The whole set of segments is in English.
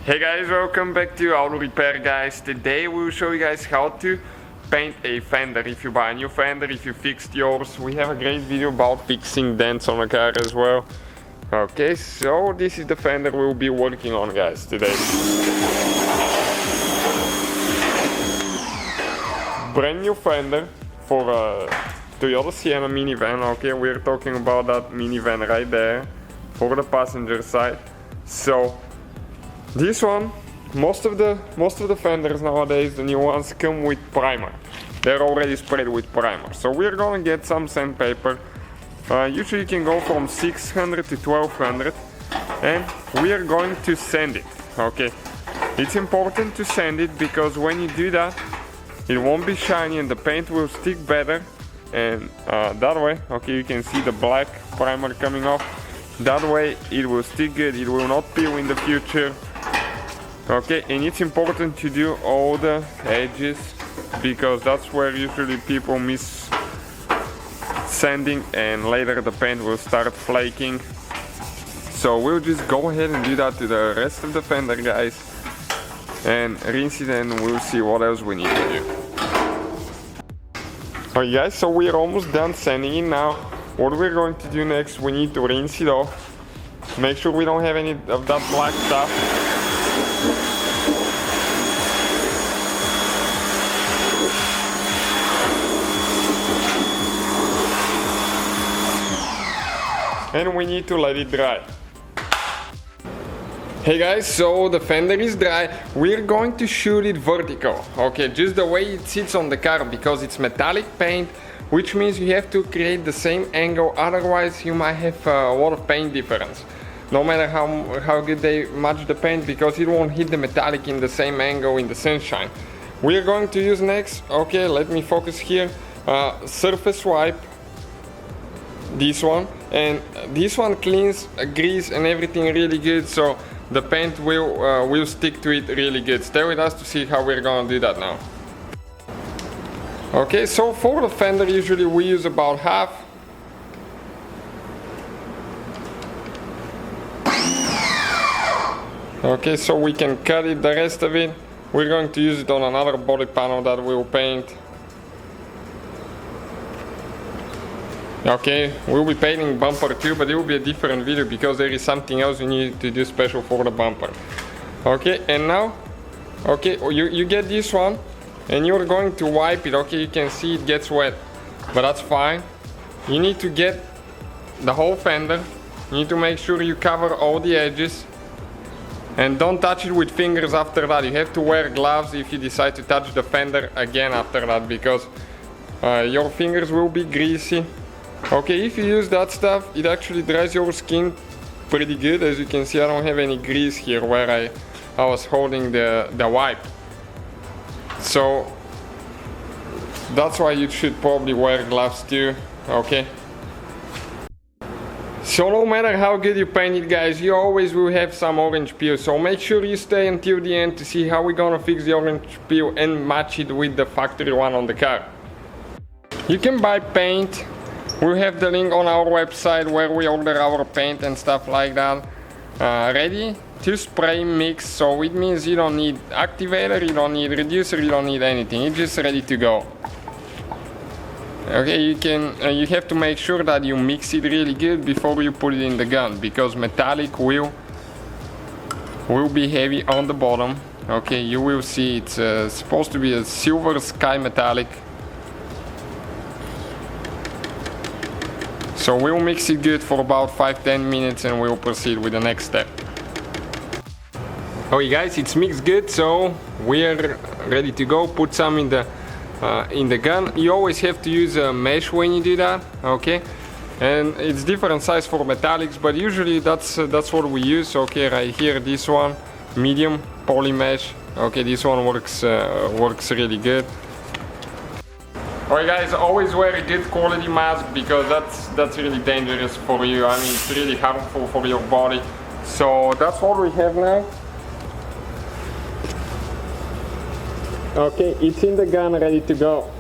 Hey guys, welcome back to Auto Repair guys. Today we will show you guys how to paint a fender. If you buy a new fender, if you fixed yours, we have a great video about fixing dents on a car as well. Okay, so this is the fender we'll be working on guys today. Brand new fender for a Toyota Sienna minivan. Okay, we're talking about that minivan right there for the passenger side. So this one, most of the fenders nowadays, the new ones, come with primer. They're already sprayed with primer. So we're gonna get some sandpaper. Usually you can go from 600 to 1200, and we are going to sand it. Okay, it's important to sand it because when you do that, it won't be shiny and the paint will stick better. And that way, okay, you can see the black primer coming off. That way it will stick good. It will not peel in the future. Okay, and it's important to do all the edges because that's where usually people miss sanding and later the paint will start flaking. So we'll just go ahead and do that to the rest of the fender guys and rinse it, and we'll see what else we need to do. Alright guys, so we're almost done sanding it now. What we're going to do next, we need to rinse it off. Make sure we don't have any of that black stuff. And we need to let it dry. Hey guys, so the fender is dry. We're going to shoot it vertical, okay, just the way it sits on the car because it's metallic paint, which means you have to create the same angle, otherwise you might have a lot of paint difference. No matter how good they match the paint, because it won't hit the metallic in the same angle in the sunshine. We're going to use next, okay, let me focus here, surface wipe. This one, and this one cleans grease and everything really good, so the paint will stick to it really good. Stay with us to see how we're gonna do that now. Okay, so for the fender usually we use about half. Okay, so we can cut it, the rest of it we're going to use it on another body panel that we'll paint. Okay, we'll be painting bumper too, but it will be a different video because there is something else we need to do special for the bumper. Okay, and now, okay, you get this one and you're going to wipe it. Okay, you can see it gets wet, but that's fine. You need to get the whole fender. You need to make sure you cover all the edges and don't touch it with fingers after that. You have to wear gloves if you decide to touch the fender again after that, because your fingers will be greasy. Okay, if you use that stuff, it actually dries your skin pretty good. As you can see, I don't have any grease here where I was holding the wipe. So that's why you should probably wear gloves too, okay? So no matter how good you paint it guys, you always will have some orange peel. So make sure you stay until the end to see how we're gonna fix the orange peel and match it with the factory one on the car. You can buy paint. We have the link on our website where we order our paint and stuff like that. Ready to spray mix, so it means you don't need activator, you don't need reducer, you don't need anything. It's just ready to go. Okay, you have to make sure that you mix it really good before you put it in the gun, because metallic will be heavy on the bottom. Okay, you will see it's supposed to be a silver sky metallic. So we'll mix it good for about 5-10 minutes and we'll proceed with the next step. Okay guys, it's mixed good, so we're ready to go. Put some in the gun. You always have to use a mesh when you do that, okay? And it's different size for metallics, but usually that's what we use. Okay, right here, this one, medium poly mesh. Okay, this one works really good. Alright guys, always wear a good quality mask because that's really dangerous for you. I mean, it's really harmful for your body. So that's what we have now. Okay, it's in the gun, ready to go.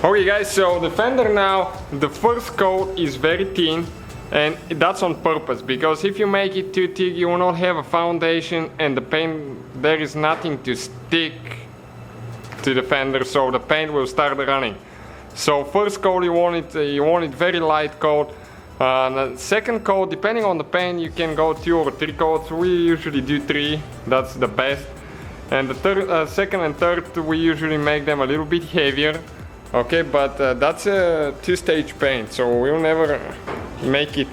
Okay guys, so the fender now, the first coat is very thin, and that's on purpose, because if you make it too thick you will not have a foundation, and the paint, there is nothing to stick to the fender, so the paint will start running. So first coat you want it very light coat. The second coat, depending on the paint, you can go 2 or 3 coats. We usually do 3, that's the best. And the third, second and third, we usually make them a little bit heavier. Okay, but that's a 2-stage paint, so we'll never make it,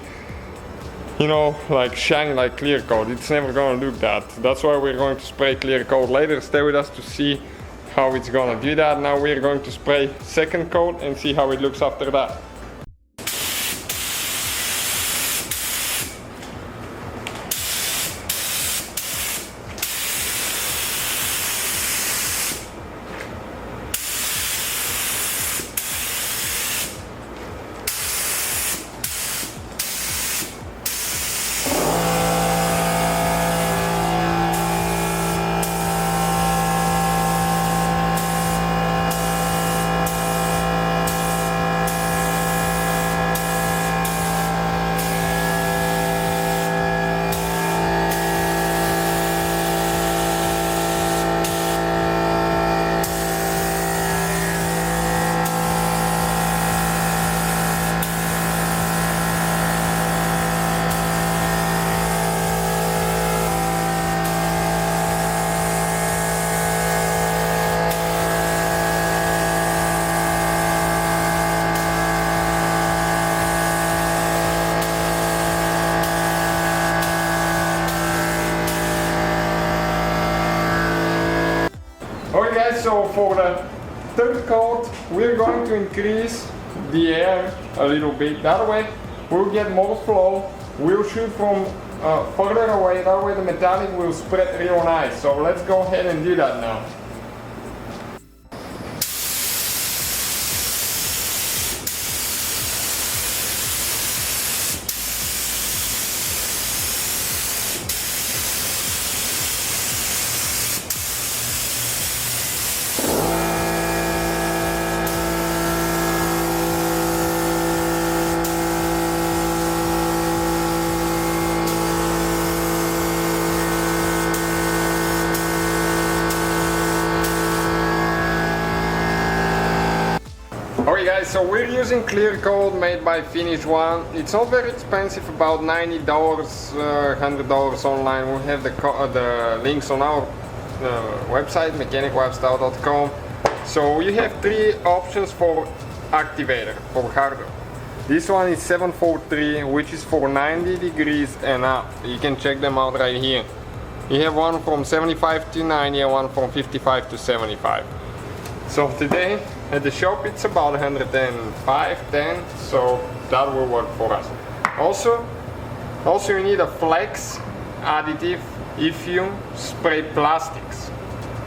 you know, like shiny like clear coat. It's never gonna look that. That's why we're going to spray clear coat later. Stay with us to see how it's gonna do that. Now we're going to spray second coat and see how it looks after that. Okay guys, so for the third coat we're going to increase the air a little bit. That way we'll get more flow, we'll shoot from further away, that way the metallic will spread real nice. So let's go ahead and do that now. Okay guys, so we're using clear coat made by Finish One. It's not very expensive, about $90, $100 online. We'll have the links on our website, mechaniclifestyle.com. So you have 3 options for activator, for hardware. This one is 743, which is for 90 degrees and up. You can check them out right here. You have one from 75 to 90 and one from 55 to 75. So today at the shop it's about 105, 10, so that will work for us. Also you need a flex additive if you spray plastics.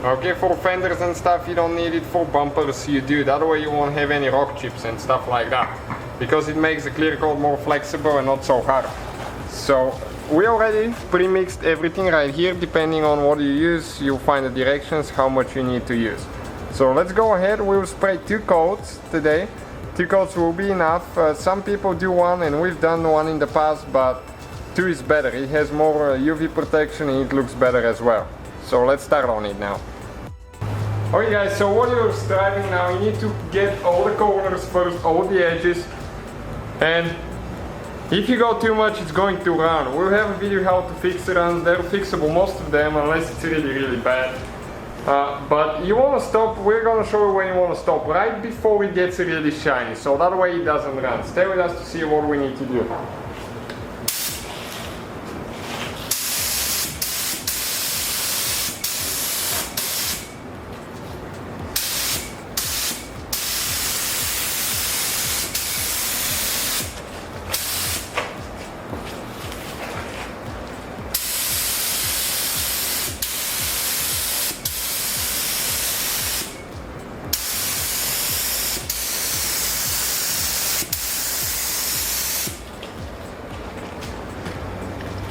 Okay, for fenders and stuff you don't need it, for bumpers you do. That way you won't have any rock chips and stuff like that, because it makes the clear coat more flexible and not so hard. So we already pre-mixed everything right here. Depending on what you use, you'll find the directions how much you need to use. So let's go ahead, we'll spray 2 coats today. 2 coats will be enough. Some people do 1 and we've done 1 in the past, but 2 is better. It has more UV protection and it looks better as well. So let's start on it now. Okay guys, so what you're striving now, you need to get all the corners first, all the edges. And if you go too much, it's going to run. We'll have a video how to fix the runs. They're fixable, most of them, unless it's really bad. But you want to stop, we're going to show you when you want to stop, right before it gets really shiny, so that way it doesn't run. Stay with us to see what we need to do.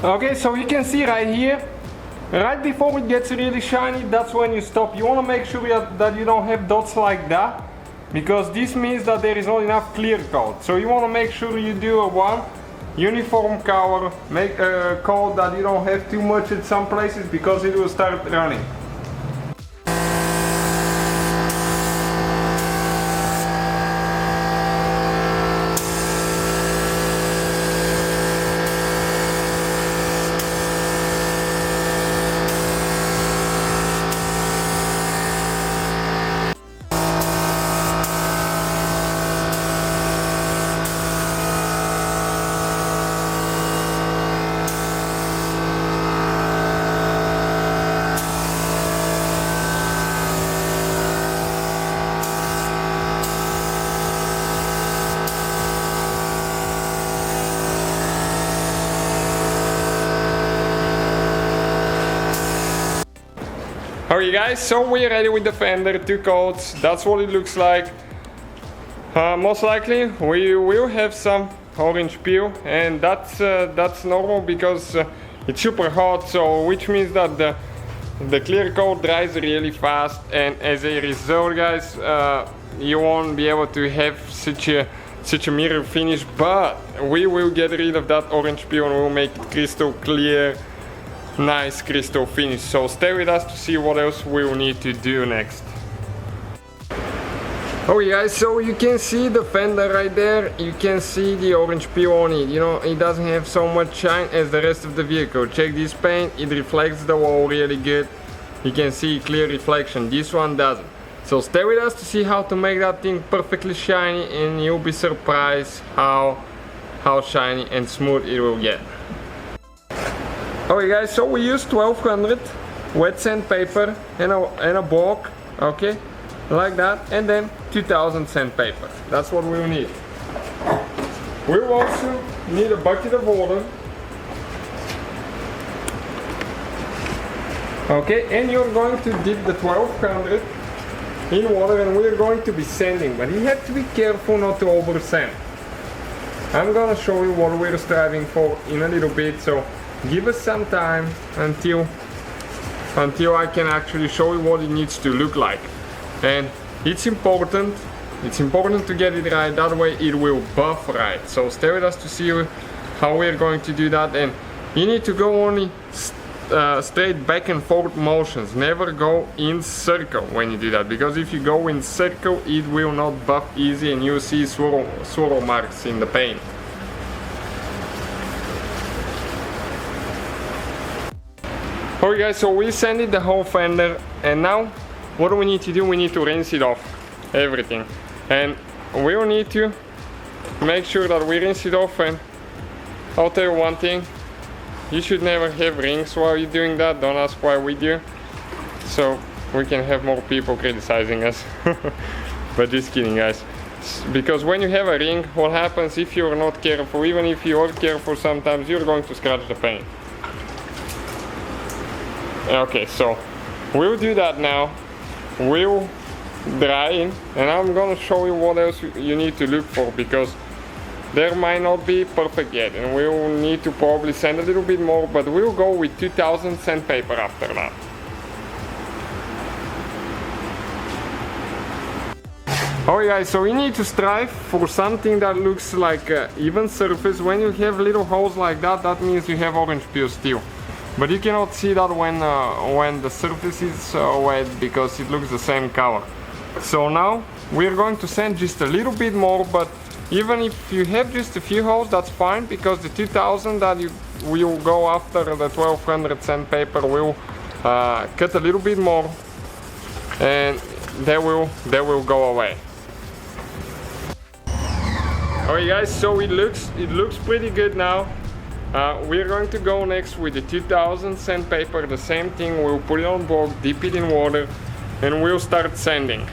Okay, so you can see right here, right before it gets really shiny, that's when you stop. You want to make sure that you don't have dots like that. because this means that there is not enough clear coat. So you want to make sure you do a one uniform cover, make a coat that you don't have too much at some places because it will start running. Alright guys, so we're ready with the Fender, 2 coats, that's what it looks like. Most likely we will have some orange peel, and that's normal because it's super hot, so which means that the clear coat dries really fast, and as a result guys, you won't be able to have such a mirror finish, but we will get rid of that orange peel and we'll make it crystal clear. Nice crystal finish, so stay with us to see what else we will need to do next. Oh guys, so you can see the Fender right there, you can see the orange peel on it, you know, it doesn't have so much shine as the rest of the vehicle. Check this paint, it reflects the wall really good, you can see clear reflection, this one doesn't. So stay with us to see how to make that thing perfectly shiny, and you'll be surprised how shiny and smooth it will get. Okay guys, so we use 1200 wet sandpaper and a bulk, okay, like that, and then 2000 sandpaper. That's what we'll need. We'll also need a bucket of water. Okay, and you're going to dip the 1200 in water, and we're going to be sanding, but you have to be careful not to over sand. I'm gonna show you what we're striving for in a little bit, so give us some time until I can actually show you what it needs to look like. And it's important to get it right, that way it will buff right. So stay with us to see how we're going to do that, and you need to go only straight back and forth motions, never go in circle when you do that, because if you go in circle it will not buff easy and you'll see swirl marks in the paint. Okay guys, so we sanded the whole fender, and now what do we need to do? We need to rinse it off, everything. And we will need to make sure that we rinse it off, and I'll tell you one thing, you should never have rings while you're doing that, don't ask why we do, so we can have more people criticizing us. But just kidding guys, because when you have a ring, what happens if you're not careful, even if you are careful sometimes, you're going to scratch the paint. Okay, so we'll do that now. We'll dry in, and I'm gonna show you what else you need to look for, because there might not be perfect yet, and we'll need to probably sand a little bit more, but we'll go with 2000 sandpaper after that. Alright guys, so you need to strive for something that looks like an even surface. When you have little holes like that, that means you have orange peel still. But you cannot see that when the surface is wet, because it looks the same color. So now we're going to sand just a little bit more, but even if you have just a few holes, that's fine, because the 2000 that you will go after the 1200 sandpaper will cut a little bit more, and they will go away. Alright guys, so it looks pretty good now. We're going to go next with the 2000 sandpaper, the same thing, we'll put it on bulk, dip it in water, and we'll start sanding.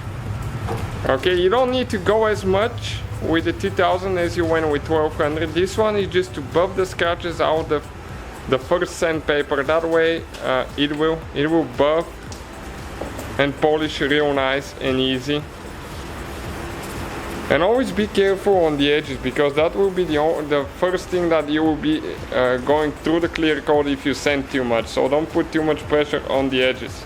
Okay, you don't need to go as much with the 2000 as you went with 1200. This one is just to buff the scratches out the first sandpaper, that way it will buff and polish real nice and easy. And always be careful on the edges, because that will be the first thing that you will be going through the clear coat if you sand too much. So don't put too much pressure on the edges.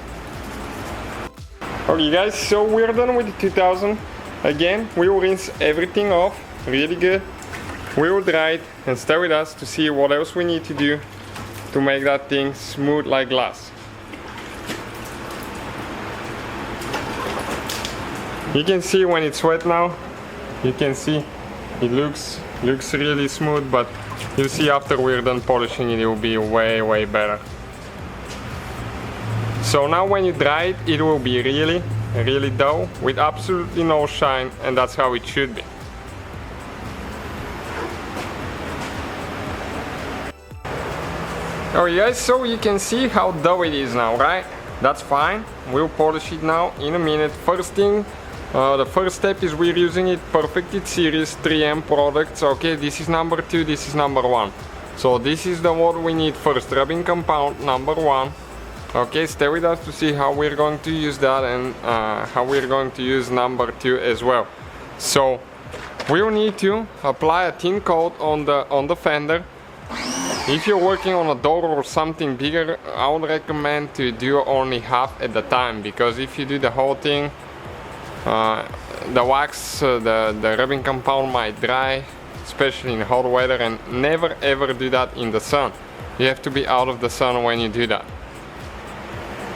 Okay guys, so we're done with the 2000. again, we will rinse everything off really good. We will dry it and stay with us to see what else we need to do to make that thing smooth like glass. You can see when it's wet now, you can see it looks really smooth, but you'll see after we're done polishing it, it will be way better. So now when you dry it, it will be really dull with absolutely no shine, and that's how it should be. Alright guys, so you can see how dull it is now, right? That's fine. We'll polish it now in a minute. First thing, the first step is we're using it Perfected Series 3M products. Okay, this is number 2, this is number 1. So this is the what we need first, rubbing compound number 1. Okay, stay with us to see how we're going to use that and how we're going to use number 2 as well. So we'll need to apply a thin coat on the fender. If you're working on a door or something bigger, I would recommend to do only half at the time, because if you do the whole thing, the wax, the rubbing compound might dry, especially in hot weather, and never ever do that in the sun. You have to be out of the sun when you do that.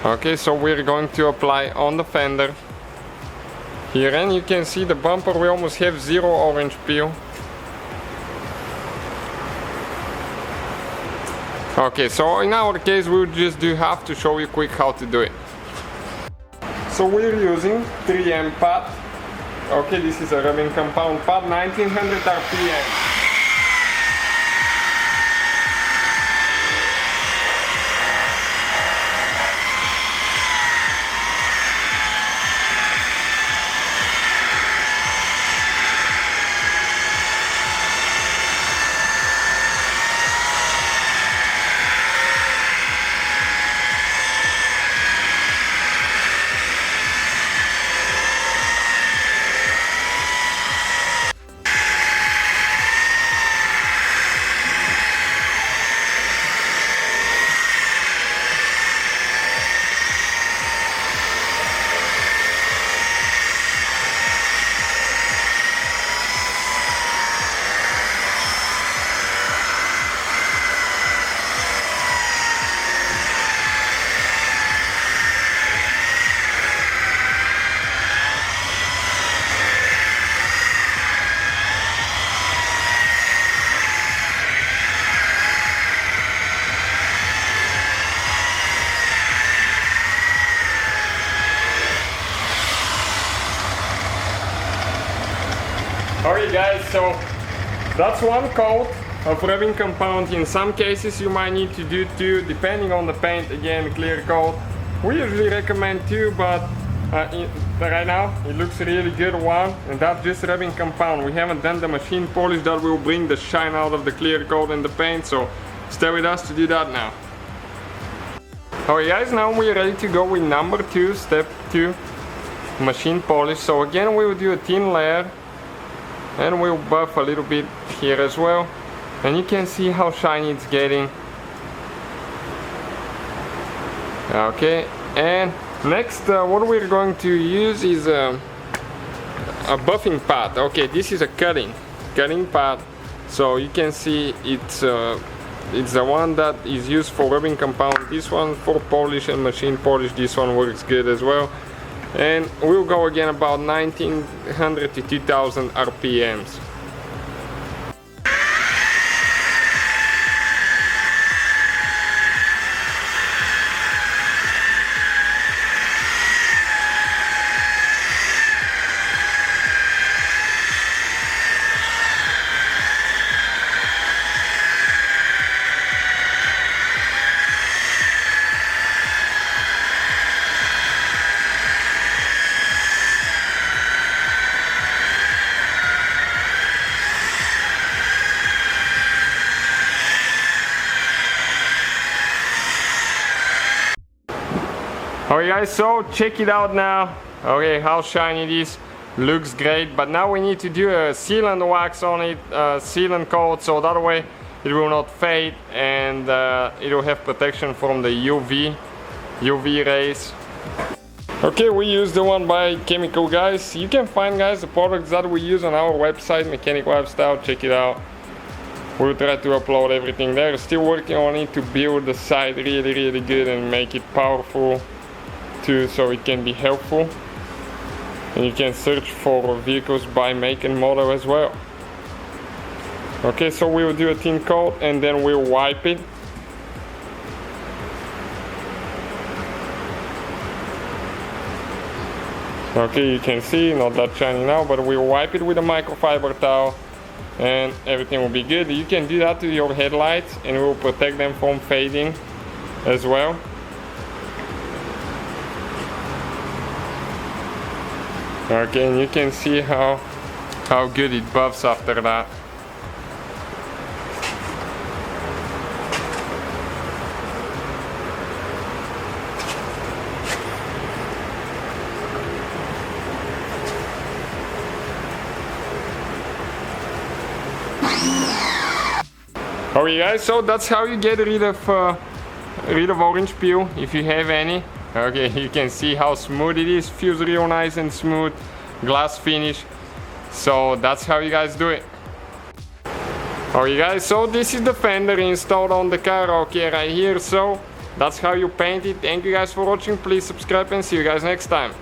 Okay, so we're going to apply on the fender here, and you can see the bumper, we almost have zero orange peel. Okay, so in our case we'll just do half to show you quick how to do it. So we're using 3M pad. Okay, this is a rubbing compound pad, 1900 RPM. Alright guys, so that's one coat of rubbing compound. In some cases you might need to do 2, depending on the paint. Again, clear coat. We usually recommend 2, but right now it looks really good 1, and that's just rubbing compound. We haven't done the machine polish that will bring the shine out of the clear coat and the paint, so stay with us to do that now. Alright guys, now we're ready to go with number 2, step 2, machine polish. So again we will do a thin layer, and we'll buff a little bit here as well, and you can see how shiny it's getting. Okay, and next what we're going to use is a buffing pad. Okay, this is a cutting pad, so you can see it's the one that is used for rubbing compound. This one for polish and machine polish, this one works good as well. And we'll go again about 1900 to 2000 RPMs. Alright guys, so check it out now. Okay, how shiny it is. Looks great, but now we need to do a sealant wax on it, sealant coat, so that way it will not fade, and it will have protection from the UV rays. Okay, we use the one by Chemical, guys. You can find, guys, the products that we use on our website, Mechanic Lifestyle. Check it out. We'll try to upload everything there. Still working on it to build the site really good and make it powerful too, so it can be helpful. And you can search for vehicles by make and model as well. Okay, so we will do a thin coat and then we'll wipe it. Okay, you can see, not that shiny now, but we'll wipe it with a microfiber towel and everything will be good. You can do that to your headlights and it will protect them from fading as well. Okay, and you can see how good it buffs after that. Alright guys, so that's how you get rid of orange peel if you have any. Okay, you can see how smooth it is, feels real nice and smooth, glass finish. So that's how you guys do it. Alright guys, so this is the fender installed on the car, okay, right here. So that's how you paint it. Thank you guys for watching, please subscribe and see you guys next time.